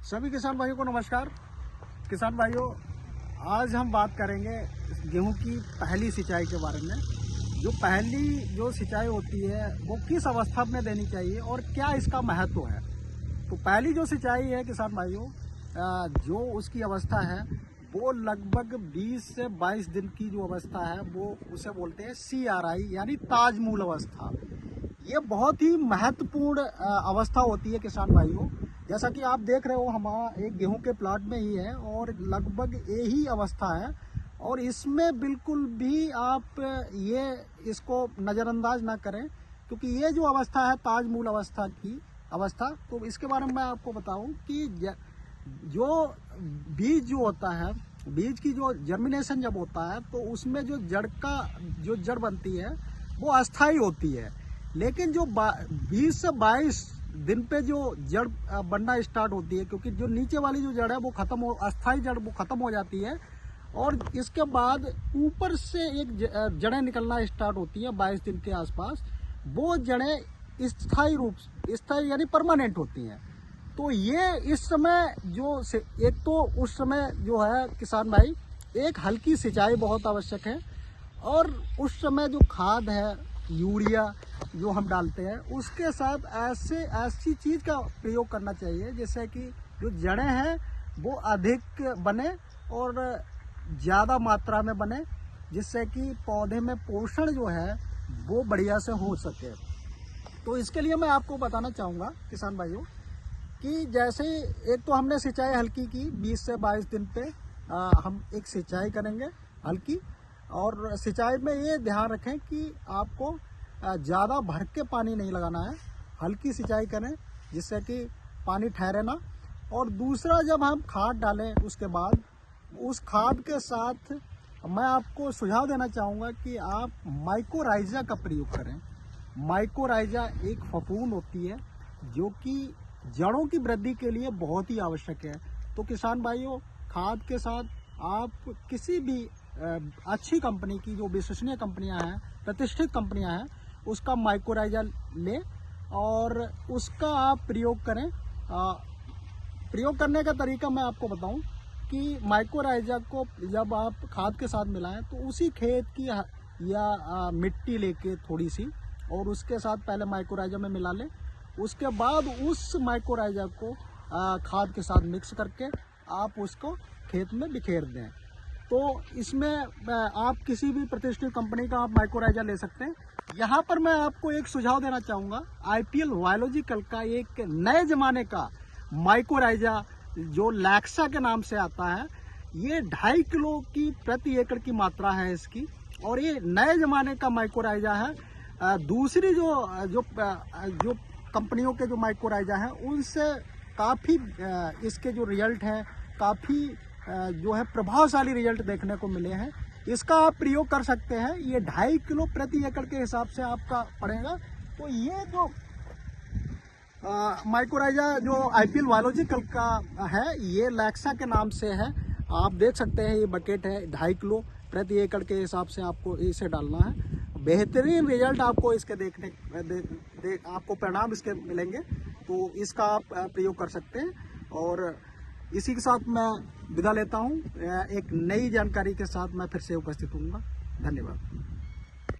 सभी किसान भाइयों को नमस्कार। किसान भाइयों, आज हम बात करेंगे गेहूं की पहली सिंचाई के बारे में। जो पहली जो सिंचाई होती है वो किस अवस्था में देनी चाहिए और क्या इसका महत्व है। तो पहली जो सिंचाई है किसान भाइयों, जो उसकी अवस्था है वो लगभग 20 से 22 दिन की जो अवस्था है वो उसे बोलते हैं CRI यानी ताजमूल अवस्था। ये बहुत ही महत्वपूर्ण अवस्था होती है किसान भाइयों। जैसा कि आप देख रहे हो, हमारा एक गेहूं के प्लाट में ही है और लगभग यही अवस्था है और इसमें बिल्कुल भी आप इसको नज़रअंदाज ना करें, क्योंकि ये जो अवस्था है ताजमूल अवस्था की अवस्था, तो इसके बारे में मैं आपको बताऊं कि जो बीज जो होता है, बीज की जो जर्मिनेशन जब होता है तो उसमें जो जड़ बनती है वो अस्थाई होती है। लेकिन जो 20 से 22 दिन पे जो जड़ बनना स्टार्ट होती है, क्योंकि जो नीचे वाली जो जड़ है वो अस्थाई जड़ वो खत्म हो जाती है और इसके बाद ऊपर से एक जड़ें निकलना स्टार्ट होती हैं 22 दिन के आसपास। वो जड़ें स्थायी यानी परमानेंट होती हैं। तो ये इस समय एक तो उस समय जो है किसान भाई, एक हल्की सिंचाई बहुत आवश्यक है और उस समय जो खाद है, यूरिया जो हम डालते हैं, उसके साथ ऐसी चीज़ का प्रयोग करना चाहिए जिससे कि जो जड़ें हैं वो अधिक बने और ज़्यादा मात्रा में बने, जिससे कि पौधे में पोषण जो है वो बढ़िया से हो सके। तो इसके लिए मैं आपको बताना चाहूँगा किसान भाइयों कि जैसे एक तो हमने सिंचाई हल्की की 20 से 22 दिन पे हम एक सिंचाई करेंगे हल्की। और सिंचाई में ये ध्यान रखें कि आपको ज़्यादा भर के पानी नहीं लगाना है, हल्की सिंचाई करें जिससे कि पानी ठहरे ना। और दूसरा, जब हम खाद डालें उसके बाद उस खाद के साथ मैं आपको सुझाव देना चाहूँगा कि आप माइकोराइजा का प्रयोग करें। माइकोराइजा एक फफूंद होती है जो कि जड़ों की वृद्धि के लिए बहुत ही आवश्यक है। तो किसान भाइयों, खाद के साथ आप किसी भी अच्छी कंपनी की, जो विश्वसनीय कंपनियां हैं, प्रतिष्ठित कंपनियां हैं, उसका माइकोराइजा लें और उसका आप प्रयोग करें। प्रयोग करने का तरीका मैं आपको बताऊं कि माइकोराइजा को जब आप खाद के साथ मिलाएं तो उसी खेत की या मिट्टी लेके थोड़ी सी और उसके साथ पहले माइकोराइजा में मिला लें। उसके बाद उस माइकोराइजा को खाद के साथ मिक्स करके आप उसको खेत में बिखेर दें। तो इसमें आप किसी भी प्रतिष्ठित कंपनी का आप माइकोराइजा ले सकते हैं। यहाँ पर मैं आपको एक सुझाव देना चाहूँगा, IPL बायोलॉजिकल का एक नए ज़माने का माइकोराइजा जो लैक्सा के नाम से आता है, ये 2.5 किलो की प्रति एकड़ की मात्रा है इसकी और ये नए ज़माने का माइकोराइजा है। दूसरी जो कंपनियों के जो माइकोराइजा हैं उनसे काफ़ी इसके जो रिजल्ट हैं काफ़ी जो है प्रभावशाली रिजल्ट देखने को मिले हैं। इसका आप प्रयोग कर सकते हैं। ये 2.5 किलो प्रति एकड़ के हिसाब से आपका पड़ेगा। तो ये जो माइकोराइजा जो IPL बायोलॉजिकल का है, ये लैक्सा के नाम से है। आप देख सकते हैं ये बकेट है, 2.5 किलो प्रति एकड़ के हिसाब से आपको इसे डालना है। बेहतरीन रिजल्ट आपको इसके आपको परिणाम इसके मिलेंगे। तो इसका आप प्रयोग कर सकते हैं। और इसी के साथ मैं विदा लेता हूं। एक नई जानकारी के साथ मैं फिर से उपस्थित होऊंगा। धन्यवाद।